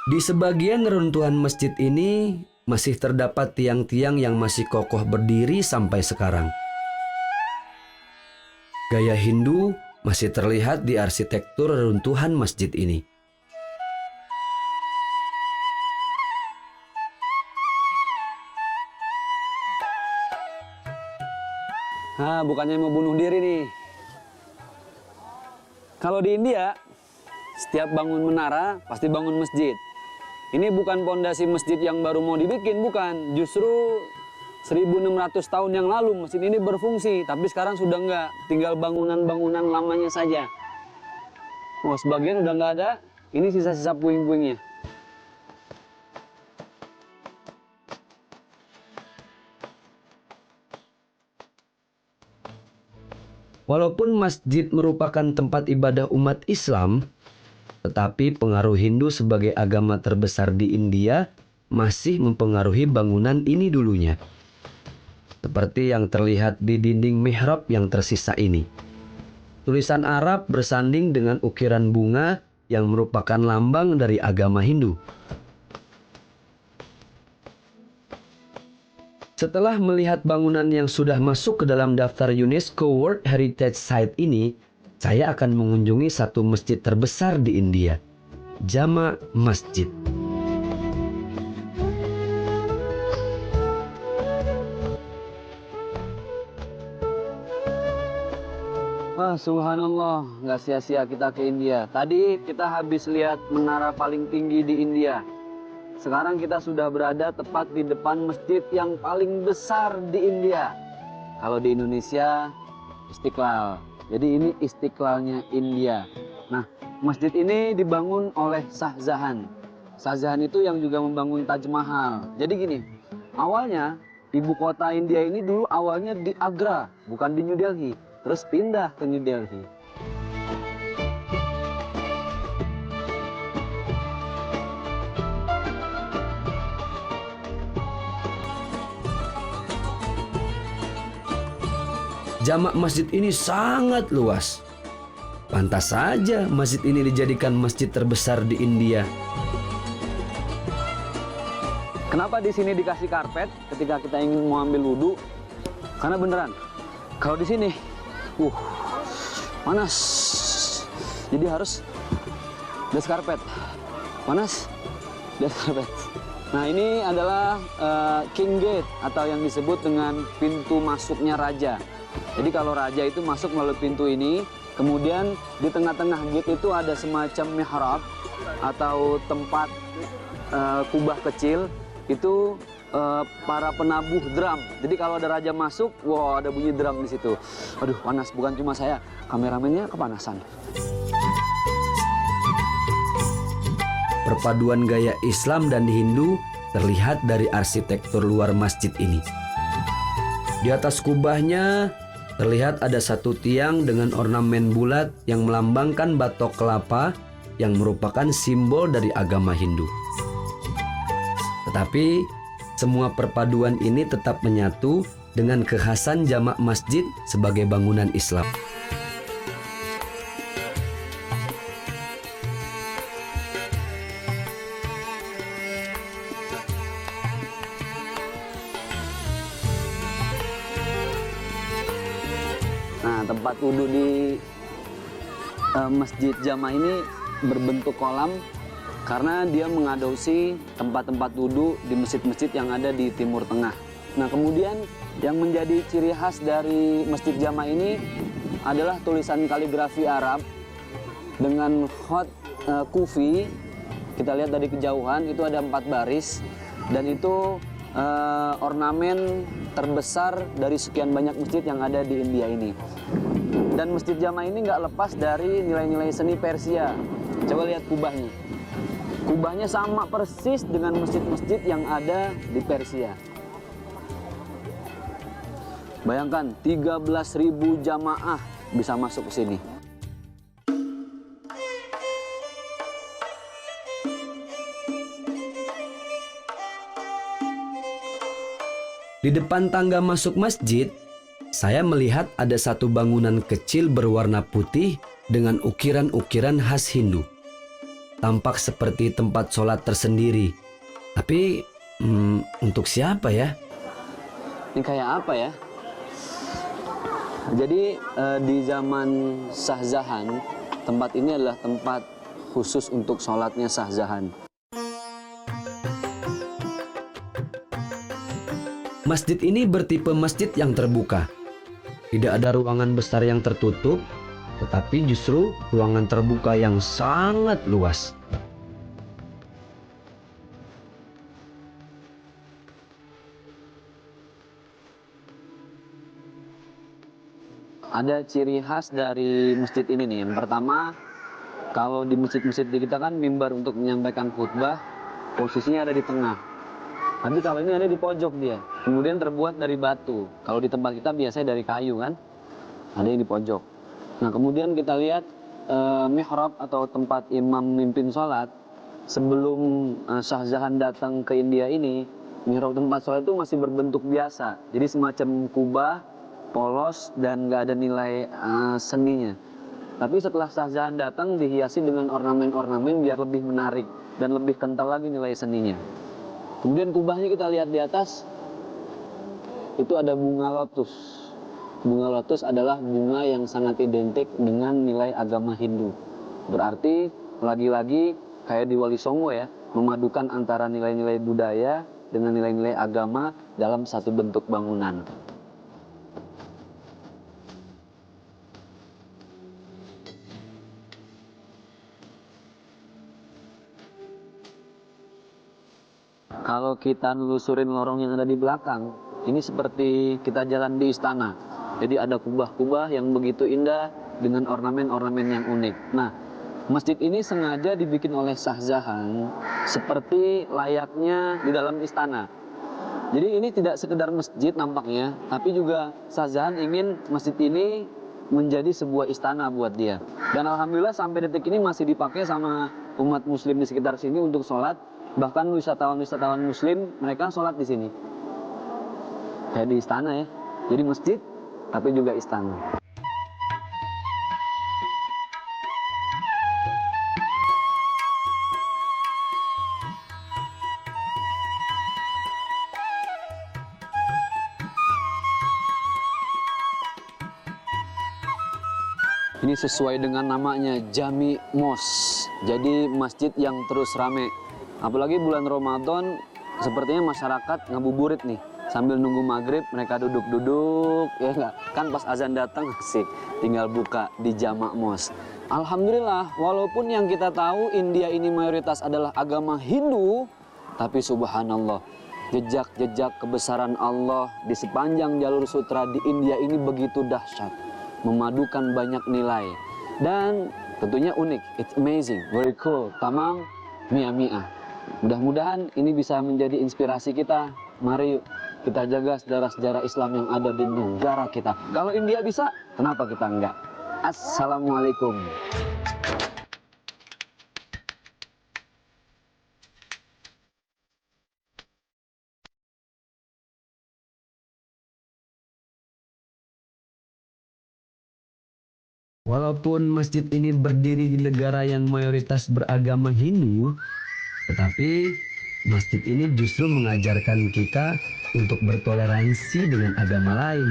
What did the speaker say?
Di sebagian reruntuhan masjid ini masih terdapat tiang-tiang yang masih kokoh berdiri sampai sekarang. Gaya Hindu masih terlihat di arsitektur reruntuhan masjid ini. Nah, bukannya mau bunuh diri nih. Kalau di India, setiap bangun menara pasti bangun masjid. Ini bukan pondasi masjid yang baru mau dibikin, bukan. Justru 1600 tahun yang lalu masjid ini berfungsi, tapi sekarang sudah enggak. Tinggal bangunan-bangunan lamanya saja. Oh, sebagian udah nggak ada. Ini sisa-sisa puing-puingnya. Walaupun masjid merupakan tempat ibadah umat Islam, tetapi pengaruh Hindu sebagai agama terbesar di India masih mempengaruhi bangunan ini dulunya. Seperti yang terlihat di dinding mihrab yang tersisa ini. Tulisan Arab bersanding dengan ukiran bunga yang merupakan lambang dari agama Hindu. Setelah melihat bangunan yang sudah masuk ke dalam daftar UNESCO World Heritage Site ini, saya akan mengunjungi satu masjid terbesar di India, Jama Masjid. Wah, subhanallah, nggak sia-sia kita ke India. Tadi kita habis lihat menara paling tinggi di India. Sekarang kita sudah berada tepat di depan masjid yang paling besar di India. Kalau di Indonesia, Istiqlal. Jadi ini Istiqlalnya India. Nah, masjid ini dibangun oleh Shah Jahan. Shah Jahan itu yang juga membangun Taj Mahal. Jadi gini, awalnya ibu kota India ini dulu awalnya di Agra, bukan di New Delhi. Terus pindah ke New Delhi. Jamak masjid ini sangat luas. Pantas saja masjid ini dijadikan masjid terbesar di India. Kenapa di sini dikasih karpet ketika kita ingin mau ambil wudhu? Karena beneran, kalau di sini, panas. Jadi harus des karpet. Panas, des karpet. Nah, ini adalah King Gate atau yang disebut dengan pintu masuknya raja. Jadi kalau raja itu masuk melalui pintu ini, kemudian di tengah-tengah gate itu ada semacam mihrab atau tempat kubah kecil. Itu para penabuh drum. Jadi kalau ada raja masuk, wow, ada bunyi drum di situ. Aduh, panas. Bukan cuma saya, kameramennya kepanasan. Perpaduan gaya Islam dan Hindu terlihat dari arsitektur luar masjid ini. Di atas kubahnya terlihat ada satu tiang dengan ornamen bulat yang melambangkan batok kelapa yang merupakan simbol dari agama Hindu. Tetapi semua perpaduan ini tetap menyatu dengan kekhasan jamak masjid sebagai bangunan Islam. Nah, tempat wudhu di Masjid Jama ini berbentuk kolam karena dia mengadopsi tempat-tempat wudhu di masjid-masjid yang ada di Timur Tengah. Nah, kemudian yang menjadi ciri khas dari Masjid Jama ini adalah tulisan kaligrafi Arab dengan khot kufi. Kita lihat dari kejauhan itu ada 4 baris dan itu ornamen terbesar dari sekian banyak masjid yang ada di India ini. Dan Masjid Jama ini nggak lepas dari nilai-nilai seni Persia. Coba lihat kubahnya. Kubahnya sama persis dengan masjid-masjid yang ada di Persia. Bayangkan 13.000 jamaah bisa masuk ke sini. Di depan tangga masuk masjid, saya melihat ada satu bangunan kecil berwarna putih dengan ukiran-ukiran khas Hindu. tampak seperti tempat sholat tersendiri. Tapi untuk siapa ya? Ini kayak apa ya? Jadi di zaman Shah Jahan, tempat ini adalah tempat khusus untuk sholatnya Shah Jahan. Masjid ini bertipe masjid yang terbuka. Tidak ada ruangan besar yang tertutup, tetapi justru ruangan terbuka yang sangat luas. Ada ciri khas dari masjid ini nih. Yang pertama, kalau di masjid-masjid di kita kan mimbar untuk menyampaikan khutbah, posisinya ada di tengah. Tapi kalau ini ada di pojok dia. Kemudian terbuat dari batu. Kalau di tempat kita biasanya dari kayu kan. Ada yang di pojok. Nah kemudian kita lihat mihrab atau tempat imam mimpin sholat. Sebelum Shah Jahan datang ke India ini, mihrab tempat sholat itu masih berbentuk biasa. Jadi semacam kubah, polos, dan nggak ada nilai seninya. Tapi setelah Shah Jahan datang dihiasi dengan ornamen-ornamen biar lebih menarik dan lebih kental lagi nilai seninya. Kemudian kubahnya kita lihat di atas, itu ada bunga lotus. Bunga lotus adalah bunga yang sangat identik dengan nilai agama Hindu. Berarti lagi-lagi kayak di Wali Songo ya, memadukan antara nilai-nilai budaya dengan nilai-nilai agama dalam satu bentuk bangunan. Kalau kita nelusurin lorong yang ada di belakang, ini seperti kita jalan di istana. Jadi ada kubah-kubah yang begitu indah dengan ornamen-ornamen yang unik. Nah, masjid ini sengaja dibikin oleh Shah Jahan seperti layaknya di dalam istana. Jadi ini tidak sekedar masjid nampaknya, tapi juga Shah Jahan ingin masjid ini menjadi sebuah istana buat dia. Dan alhamdulillah sampai detik ini masih dipakai sama umat muslim di sekitar sini untuk sholat. Bahkan wisatawan-wisatawan muslim mereka sholat di sini. Kayak di istana ya. Jadi masjid tapi juga istana. Ini sesuai dengan namanya, Jami Mosque. Jadi masjid yang terus rame. Apalagi bulan Ramadan, sepertinya masyarakat ngabuburit nih. Sambil nunggu maghrib, mereka duduk-duduk, ya enggak? Kan pas azan datang, asik, tinggal buka di Jami Mosque. Alhamdulillah, walaupun yang kita tahu India ini mayoritas adalah agama Hindu, tapi subhanallah, jejak-jejak kebesaran Allah di sepanjang jalur sutra di India ini begitu dahsyat. Memadukan banyak nilai dan tentunya unik. It's amazing, very cool, tamam, mia-mia. Mudah-mudahan ini bisa menjadi inspirasi kita. Mari yuk kita jaga sejarah-sejarah Islam yang ada di negara kita. Kalau India bisa, kenapa kita enggak? Assalamualaikum. Walaupun masjid ini berdiri di negara yang mayoritas beragama Hindu, tetapi masjid ini justru mengajarkan kita untuk bertoleransi dengan agama lain.